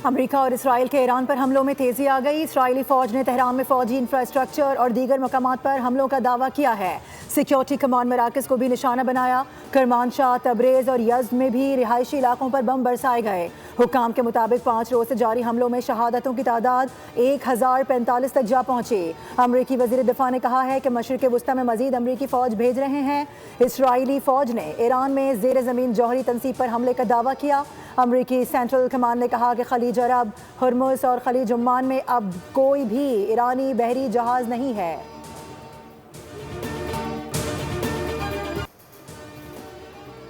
America और Israel के Iran पर हमलों में तेजी आ गई। इसराइली फौज ने तेहरान में फौजी इंफ्रास्ट्रक्चर और दीगर मकामात पर हमलों का दावा किया है। सिक्योरिटी कमांड मराकज़ को भी निशाना बनाया। करमानशाह, तबरेज़ और यज़्द में भी रिहायशी इलाकों पर बम बरसाए गए। हुक्काम के मुताबिक 5 रोज से जारी हमलों में शहादतों की तादाद 1045 तक जा पहुंची। अमरीकी वज़ीर दिफा ने कहा है कि मशरिक़ वुस्ता में मजीद अमरीकी फ़ौज भेज रहे हैं। इसराइली फ़ौज ने ईरान में ज़ेर ज़मीन जौहरी तनसीब पर हमले का दावा किया। अमरीकी सेंट्रल कमांड ने कहा कि खलीज अरब, हुर्मुज़ और खलीज उम्मान में अब कोई भी ईरानी बहरी जहाज़ नहीं है।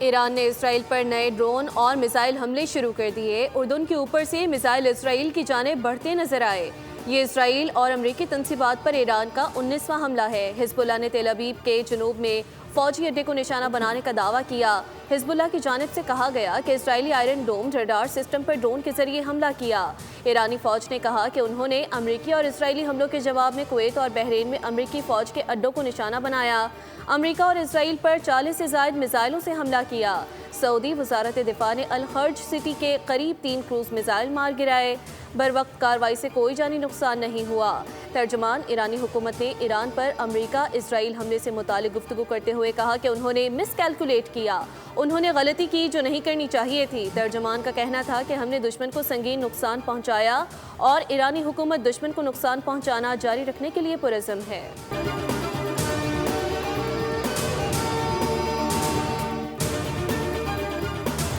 ईरान ने इसराइल पर नए ड्रोन और मिसाइल हमले शुरू कर दिए। उर्दून के ऊपर से मिसाइल इसराइल की जानिब बढ़ते नजर आए। ये इसराइल और अमरीकी तनसीबात पर ईरान का 19वां हमला है। हिजबुल्लाह ने तेल अवीव के जनूब में फौजी अड्डे को निशाना बनाने का दावा किया। हिजबुल्लाह की जानिब से कहा गया कि इसराइली आयरन डोम रडार सिस्टम पर ड्रोन के जरिए हमला किया। ईरानी फौज ने कहा कि उन्होंने अमरीकी और इसराइली हमलों के जवाब में कुवैत और बहरीन में अमरीकी फौज के अड्डों को निशाना बनाया। अमरीका और इसराइल पर 40 से ज़ायद मिसाइलों से हमला किया। सऊदी वजारत दिफा ने अल हर्ज सिटी के करीब 3 क्रूज मिसाइल मार गिराए। बरवक्त कार्रवाई से कोई जानी नुकसान नहीं हुआ। तर्जमान ईरानी हुकूमत ने ईरान पर अमरीका इसराइल हमले से मुतालिक गुफ्तगू करते हुए कहा कि उन्होंने मिसकैलकुलेट किया, उन्होंने गलती की जो नहीं करनी चाहिए थी। तर्जमान का कहना था कि हमने दुश्मन को संगीन नुकसान पहुंचाया और ईरानी हुकूमत दुश्मन को नुकसान पहुंचाना जारी रखने के लिए पुरज़्म है।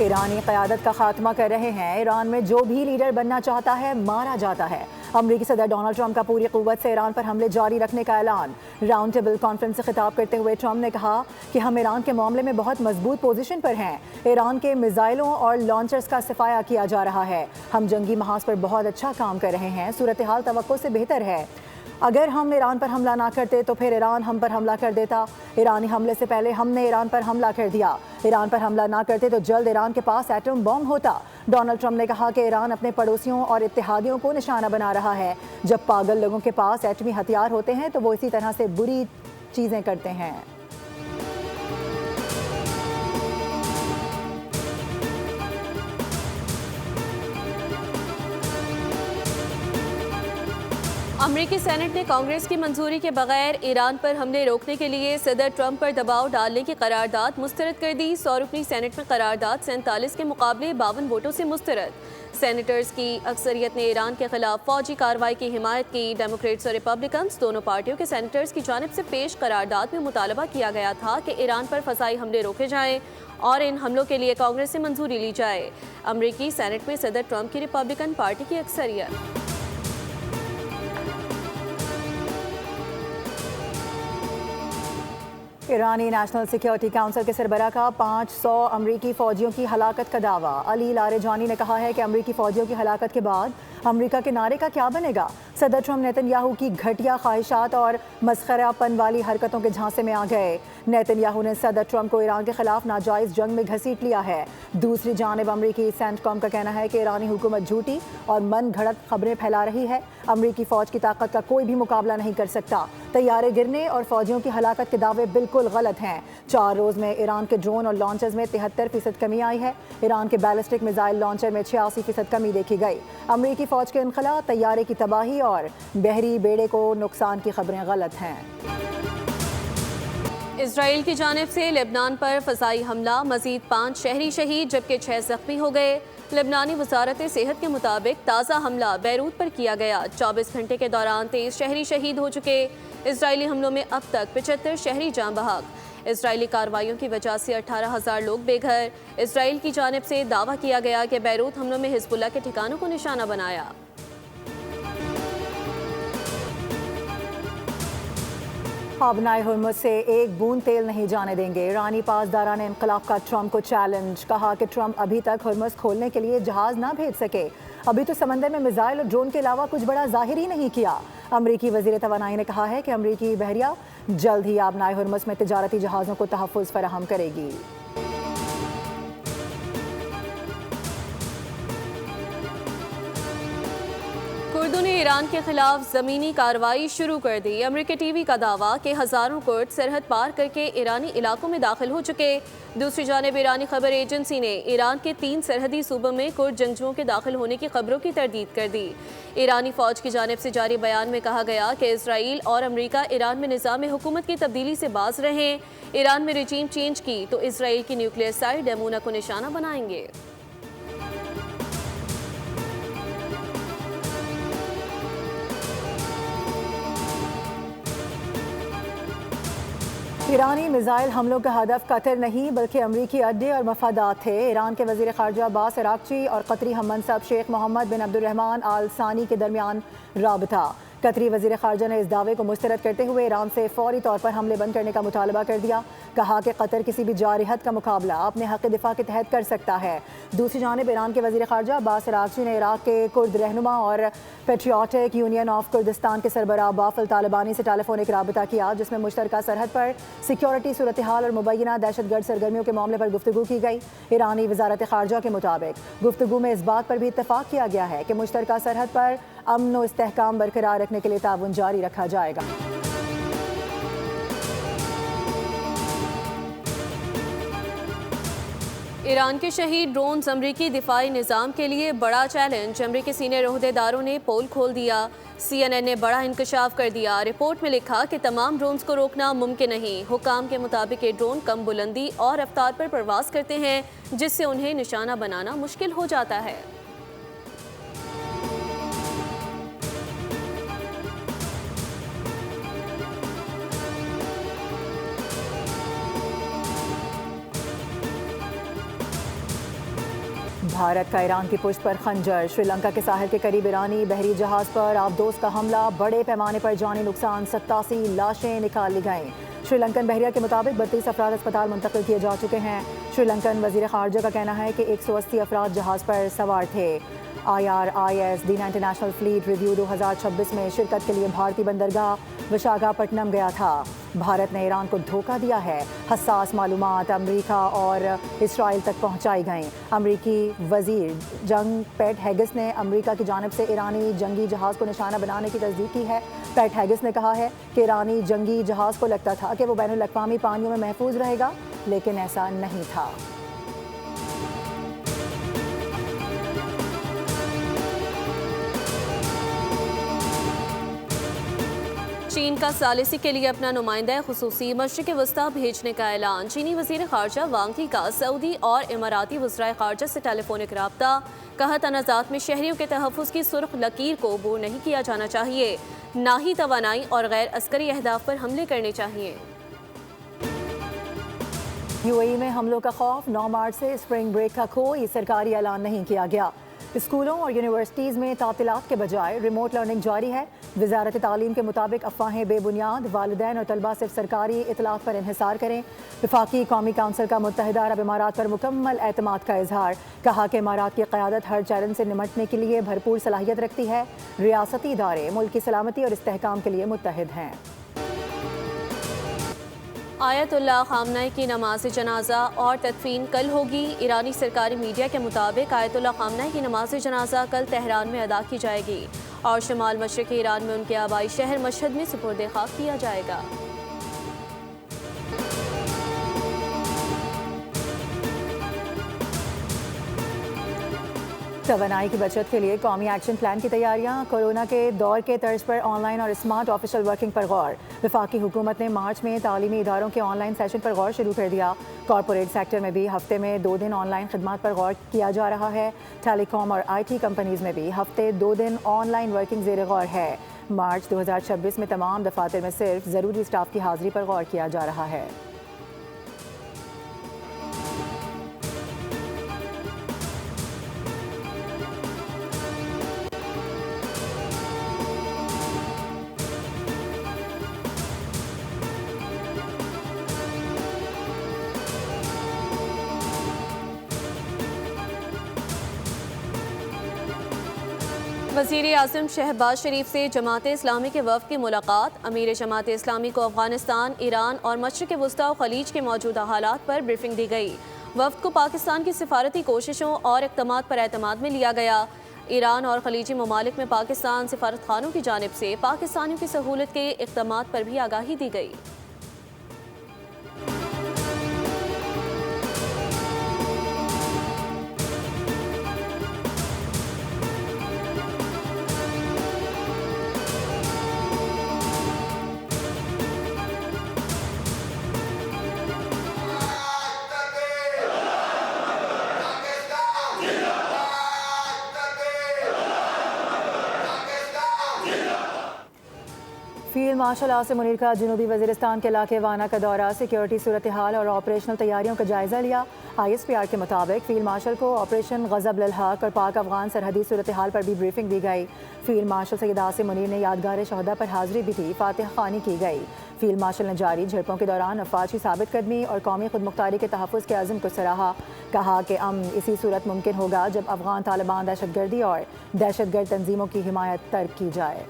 ईरानी क़यादत का खात्मा कर रहे हैं। ईरान में जो भी लीडर बनना चाहता है मारा जाता है। अमरीकी सदर डोनाल्ड ट्रंप का पूरी क़ुव्वत से ईरान पर हमले जारी रखने का ऐलान। राउंड टेबल कॉन्फ्रेंस से खिताब करते हुए ट्रंप ने कहा कि हम ईरान के मामले में बहुत मजबूत पोजीशन पर हैं। ईरान के मिसाइलों और लॉन्चर्स का सफाया किया जा रहा है। हम जंगी महाज पर बहुत अच्छा काम कर रहे हैं। सूरत हाल तवक्को से बेहतर है। अगर हम ईरान पर हमला ना करते तो फिर ईरान हम पर हमला कर देता। ईरानी हमले से पहले हमने ईरान पर हमला कर दिया। ईरान पर हमला ना करते तो जल्द ईरान के पास एटम बम होता। डोनाल्ड ट्रंप ने कहा कि ईरान अपने पड़ोसियों और इत्तेहादियों को निशाना बना रहा है। जब पागल लोगों के पास एटमी हथियार होते हैं तो वो इसी तरह से बुरी चीज़ें करते हैं। अमरीकी सेनेट ने कांग्रेस की मंजूरी के बगैर ईरान पर हमले रोकने के लिए सदर ट्रंप पर दबाव डालने की करारदाद मुस्तरद कर दी। 100 रुकनी सेनेट में करारदाद 47 के मुकाबले 52 वोटों से मुस्तरद। सेनेटर्स की अक्सरियत ने ईरान के खिलाफ फौजी कार्रवाई की हिमायत की। डेमोक्रेट्स और रिपब्लिकन्स दोनों पार्टियों के सेनेटर्स की जानिब से पेश करारदाद में मुतालबा किया गया था कि ईरान पर फसाई हमले रोके जाएं और इन हमलों के लिए कांग्रेस से मंजूरी ली जाए। अमरीकी सेनेट में सदर ट्रंप की रिपब्लिकन पार्टी की अक्सरियत। ईरानी नेशनल सिक्योरिटी काउंसिल के सरबराह का 500 अमरीकी फ़ौजियों की हलाकत का दावा। अली लारेजानी ने कहा है कि अमरीकी फ़ौजियों की हलाकत के बाद अमरीका के नारे का क्या बनेगा। सदर ट्रंप नेतन्याहू की घटिया ख्वाहिशात और मस्खरापन वाली हरकतों के झांसे में आ गए। नेतन्याहू ने सदर ट्रंप को ईरान के खिलाफ नाजायज़ जंग में घसीट लिया है। दूसरी जानिब अमरीकी सेंटकॉम का कहना है कि ईरानी हुकूमत झूठी और मन घड़त खबरें फैला रही है। अमरीकी फ़ौज की ताकत का कोई भी मुकाबला नहीं कर सकता। तैयारे गिरने और फ़ौजियों की हलाकत के दावे बिल्कुल गलत हैं। 4 रोज़ में ईरान के ड्रोन और लॉन्चर्स में 73% कमी आई है। ईरान के बैलिस्टिक मिसाइल लॉन्चर में 86% कमी देखी गई। अमरीकी फ़ौज के इनखला, तैयारे की तबाही और बहरी बेड़े को नुकसान की खबरें गलत हैं। इसराइल की जानिब से लेबनान पर फ़ज़ाई हमला, मज़ीद 5 शहरी शहीद जबकि 6 ज़ख्मी हो गए। लेबनानी वजारत सेहत के मुताबिक ताज़ा हमला बैरूत पर किया गया। 24 घंटे के दौरान 23 शहरी शहीद हो चुके। इसराइली हमलों में अब तक 75 शहरी जाँ बहक। इसराइली कार्रवाइयों की वजह से 18,000 लोग बेघर। इसराइल की जानिब से दावा किया गया कि बैरूत हमलों में हिजबुल्लाह के ठिकानों को निशाना बनाया। पाबनाए हुर्मुज़ से एक बूंद तेल नहीं जाने देंगे। ईरानी पासदारान इनकलाब का ट्रंप को चैलेंज। कहा कि ट्रंप अभी तक हुर्मुज़ खोलने के लिए जहाज़ ना भेज सके। अभी तो समंदर में मिसाइल और ड्रोन के अलावा कुछ बड़ा जाहिर ही नहीं किया। अमरीकी वज़ीर तवानाई ने कहा है कि अमरीकी बहरिया जल्द ही पाबनाए हुर्मुज़ में तिजारती जहाज़ों को तहफ़्फ़ुज़ फराहम करेगी। उर्दू ने ईरान के खिलाफ ज़मीनी कार्रवाई शुरू कर दी। अमेरिकी टीवी का दावा कि हज़ारों कुर्द सरहद पार करके ईरानी इलाकों में दाखिल हो चुके। दूसरी जानिब ईरानी खबर एजेंसी ने ईरान के 3 सरहदी सूबों में कुर्द जंगजुओं के दाखिल होने की खबरों की तरदीद कर दी। ईरानी फ़ौज की जानिब से जारी बयान में कहा गया कि इसराइल और अमेरिका ईरान में निज़ाम हुकूमत की तब्दीली से बाज रहें। ईरान में रजीम चेंज की तो इसराइल की न्यूक्लियर साइट डैमूना को निशाना बनाएंगे। ईरानी मिसाइल हमलों का हदफ कतर नहीं बल्कि अमरीकी अड्डे और मफादात थे। ईरान के वज़ीर ख़ारजा अब्बास अराग़ची और कतरी हम मनसब शेख मोहम्मद बिन अब्दुर्रहमान आल सानी के दरमियान राबता। कतरी वज़ीर ख़ारजा ने इस दावे को मुस्तरद करते हुए ईरान से फ़ौरी तौर पर हमले बंद करने का मुतालबा कर दिया। कहा कि कतर किसी भी जारिहत का मुकाबला अपने हक़ दिफा के तहत कर सकता है। दूसरी जानिब ईरान के वज़ीर ख़ारजा अब्बास अराग़ची ने इराक़ के कुर्द रहनुमा और पेट्रियाटिक यूनियन ऑफ कुर्दिस्तान के सरबराह बाफल तालिबानी से टेलीफोनिक राबता किया, जिसमें मुश्तरका सरहद पर सिक्योरिटी सूरत हाल और मुबैना दहशतगर्द सरगर्मियों के मामले पर गुफ्तगू की गई। ईरानी वज़ारत ख़ारजा के मुताबिक गुफ्तगू में इस बात पर भी इत्तफ़ाक़ किया गया है कि मुश्तरका सरहद पर अमन व इस्तेहकाम बरकरार रखने के लिए ताउन जारी रखा जाएगा। ईरान के शहीद ड्रोन्स अमरीकी दिफाई निज़ाम के लिए बड़ा चैलेंज। अमरीकी सीनियर ओहदेदारों ने पोल खोल दिया। CNN ने बड़ा इंकशाफ कर दिया। रिपोर्ट में लिखा कि तमाम ड्रोन्स को रोकना मुमकिन नहीं। हुकाम के मुताबिक ये ड्रोन कम बुलंदी और रफ्तार पर परवास करते हैं, जिससे उन्हें निशाना बनाना मुश्किल हो जाता है। भारत का ईरान की पुष्ट पर खंजर। श्रीलंका के साहिल के करीब ईरानी बहरी जहाज पर आबदोज का हमला, बड़े पैमाने पर जानी नुकसान, 87 लाशें निकाल ली गईं। श्रीलंकन बहरिया के मुताबिक 32 अफराद अस्पताल मुंतकिल किए जा चुके हैं। श्रीलंकन वजीर खारजा का कहना है कि 180 अफराद जहाज पर सवार थे। IRIS दीना इंटरनेशनल फ्लीट रिव्यू 2026 में शिरकत के लिए भारतीय बंदरगाह विशाखापट्टनम गया था। भारत ने ईरान को धोखा दिया है। हसास मालूमात अमरीका और इसराइल तक पहुंचाई गईं। अमरीकी वजीर जंग पैट हेगिस ने अमरीका की जानिब से ईरानी जंगी जहाज़ को निशाना बनाने की तस्दीक की है। पैट हेगिस ने कहा है कि ईरानी जंगी जहाज़ को लगता था कि वो बैनुल अक़वामी पानियों में महफूज रहेगा, लेकिन ऐसा नहीं था। चीन का सालिसी के लिए अपना नुमाइंदा खुसूसी मशरिक़ वस्ता भेजने का ऐलान। चीनी वज़ीर ख़ारजा वांग यी का सऊदी और इमाराती वज़राए ख़ारजा से टेलीफोनिक राब्ता। कहा तनाज़ात में शहरियों के तहफ़्फ़ुज़ की सुर्ख लकीर को अबूर नहीं किया जाना चाहिए, ना ही तवानाई और गैर अस्करी अहदाफ पर हमले करने चाहिए। UAE में हमलों का खौफ। 9 मार्च से स्प्रिंग ब्रेक का कोई सरकारी ऐलान नहीं किया गया। स्कूलों और यूनिवर्सिटीज़ में तातीलात के बजाय रिमोट लर्निंग जारी है। वज़ारत तालीम के मुताबिक अफवाहें बेबुनियाद। वालिदैन और तलबा सिर्फ सरकारी इतलात पर इन्हिसार करें। वफाकी कौमी काउंसिल का मुत्तहिदा अरब इमारात पर मुकम्मल एतमाद का इजहार। कहा कि इमारात की क़यादत हर चैलेंज से निमटने के लिए भरपूर सलाहियत रखती है। रियासती इदारे मुल्क की सलामती और इस्तेहकाम के लिए मुत्तहिद हैं। आयतुल्लाह ख़ामनेई की नमाज जनाजा और तदफीन कल होगी। ईरानी सरकारी मीडिया के मुताबिक आयतुल्लाह ख़ामनेई की नमाज जनाजा कल तेहरान में अदा की जाएगी और शुमाल मशरिक़ी ईरान में उनके आबाई शहर मशहद में सुपुर्द खाक किया जाएगा। तवानाई की बचत के लिए कौमी एक्शन प्लान की तैयारियां। कोरोना के दौर के तर्ज पर ऑनलाइन और स्मार्ट ऑफिशियल वर्किंग पर गौर। वफाकी हुकूमत ने मार्च में तालीमी इदारों के ऑनलाइन सेशन पर गौर शुरू कर दिया। कॉरपोरेट सेक्टर में भी हफ्ते में 2 दिन ऑनलाइन खदमात पर गौर किया जा रहा है। टेलीकॉम और IT कंपनीज में भी हफ्ते 2 दिन ऑनलाइन वर्किंग ज़ेर गौर है। मार्च 2026 में तमाम दफातर में सिर्फ ज़रूरी स्टाफ की हाजिरी पर गौर किया जा रहा है। वज़ीर आज़म शहबाज शरीफ से जमात इस्लामी के वफ़द की मुलाकात। अमीर जमात इस्लामी को अफ़गानिस्तान, ईरान और मशरिक़ वस्ता और खलीज के मौजूदा हालात पर ब्रीफिंग दी गई। वफ़द को पाकिस्तान की सिफारती कोशिशों और इक़दामात पर एतमाद में लिया गया। ईरान और खलीजी ममालिक में पाकिस्तान सिफारतखानों की जानिब से पाकिस्तानियों की सहूलत के इक़दामात पर भी आगाही दी गई। फील्ड मार्शल आसिम मुनीर का जनूबी वज़ीरिस्तान के इलाके वाना का दौरा, सिक्योरिटी सूरत हाल और ऑपरेशनल तैयारियों का जायजा लिया। ISPR के मुताबिक फील्ड मार्शल को ऑपरेशन गज़ब लिल हक और पाक अफगान सरहदी सूरत हाल पर भी ब्रीफिंग दी गई। फील्ड मार्शल सैयद आसिम मुनीर ने यादगार शहदा पर हाजिरी भी दी, फातिहा खानी की गई। फील्ड मार्शल ने जारी झड़पों के दौरान अफवाज की साबित कदमी और कौमी खुद मुख्तारी के तहफ़्फ़ुज़ के अज़्म को सराहा। कहा कि अमन इसी सूरत मुमकिन होगा जब अफगान तालिबान दहशतगर्दी और दहशतगर्द तंजीमों की हिमायत तर्क की जाए।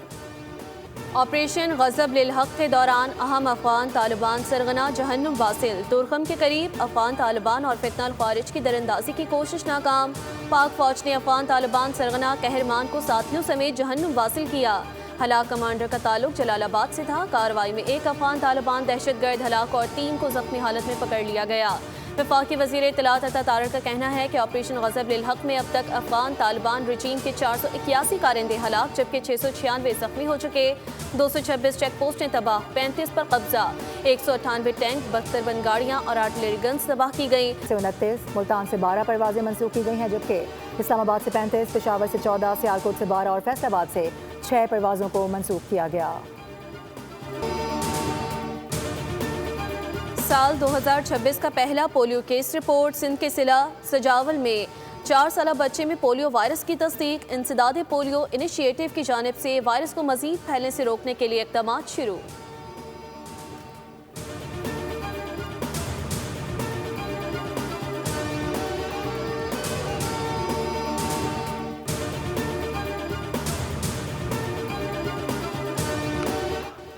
ऑपरेशन गज़ब लिल हक के दौरान अहम अफगान तालिबान सरगना जहन्नुम वासिल तुरखम के करीब अफगान तालिबान और फितना खारिज की दरअंदाजी की कोशिश नाकाम। पाक फौज ने अफगान तालिबान सरगना कहरमान को साथियों समेत जहन्नुम वासिल किया। हलाक कमांडर का ताल्लुक जलालाबाद से था। कार्रवाई में एक अफगान तालिबान दहशतगर्द हलाक और 3 को जख्मी हालत में पकड़ लिया गया। वफाकी वज़ीर इत्तलात अता तारड़ का कहना है कि ऑपरेशन गज़ब लिल हक में अब तक अफगान तालिबान रजीम के 481 कारिंदे हलाक जबकि 696 जख्मी हो चुके। 226 चेक पोस्टें तबाह, 35 पर कब्जा, 198 टैंक, 72 बंद गाड़ियाँ और आर्टिलरी गन्स तबाह की गई। 29 मुल्तान से 12 परवाजें मंसूख की गई हैं, जबकि इस्लामाबाद से 35, पेशावर से 14, सियालकोट से 12 और फैसलाबाद से 6 परवाजों को मंसूख किया गया। साल 2026 का पहला पोलियो केस रिपोर्ट। सिंध के सिला सजावल में 4 साला बच्चे में पोलियो वायरस की तस्दीक। इंसदादे पोलियो इनिशिएटिव की जानिब से वायरस को मजीद फैलने से रोकने के लिए इक़दामात शुरू।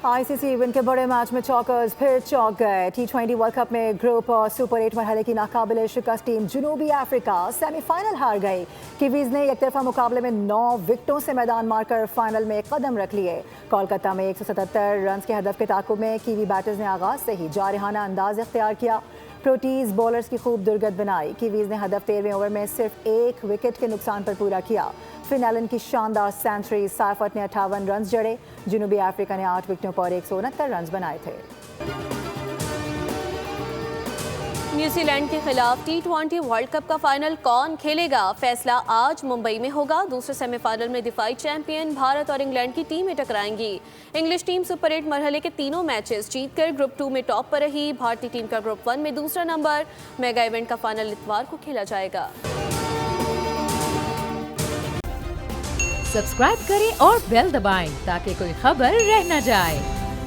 ICC इवेंट के बड़े मैच में चौकर्स फिर चौंक गए। T20 वर्ल्ड कप में ग्रुप और सुपर 8 मरहले की नाकाबिले शिकस्त टीम जनूबी अफ्रीका सेमीफाइनल हार गई। कीवीज ने एक तरफा मुकाबले में 9 विकेटों से मैदान मारकर फाइनल में कदम रख लिए। कोलकाता में 177 रन के हदफ के ताकुब में कीवी बैटर्स ने आगाज से ही जारहाना अंदाज इख्तियार किया। प्रोटीज बॉलर्स की खूब दुर्गत बनाई। कीवीज ने हदफ 13वें ओवर में सिर्फ 1 विकेट के नुकसान पर पूरा किया। फिन एलन की शानदार सेंचुरी, साइफर्ट ने 58 रन जड़े। जनूबी अफ्रीका ने 8 विकेटों पर 169 रन बनाए थे। न्यूजीलैंड के खिलाफ T20 वर्ल्ड कप का फाइनल कौन खेलेगा, फैसला आज मुंबई में होगा। दूसरे सेमीफाइनल में दिफाई चैंपियन भारत और इंग्लैंड की टीमें टकराएंगी। इंग्लिश टीम सुपर 8 मरहले के तीनों मैचेस जीतकर ग्रुप 2 में टॉप पर रही। भारतीय टीम का ग्रुप 1 में दूसरा नंबर। मेगा इवेंट का फाइनल इतवार को खेला जाएगा। सब्सक्राइब करें और बेल दबाएं ताकि कोई खबर रह न जाए।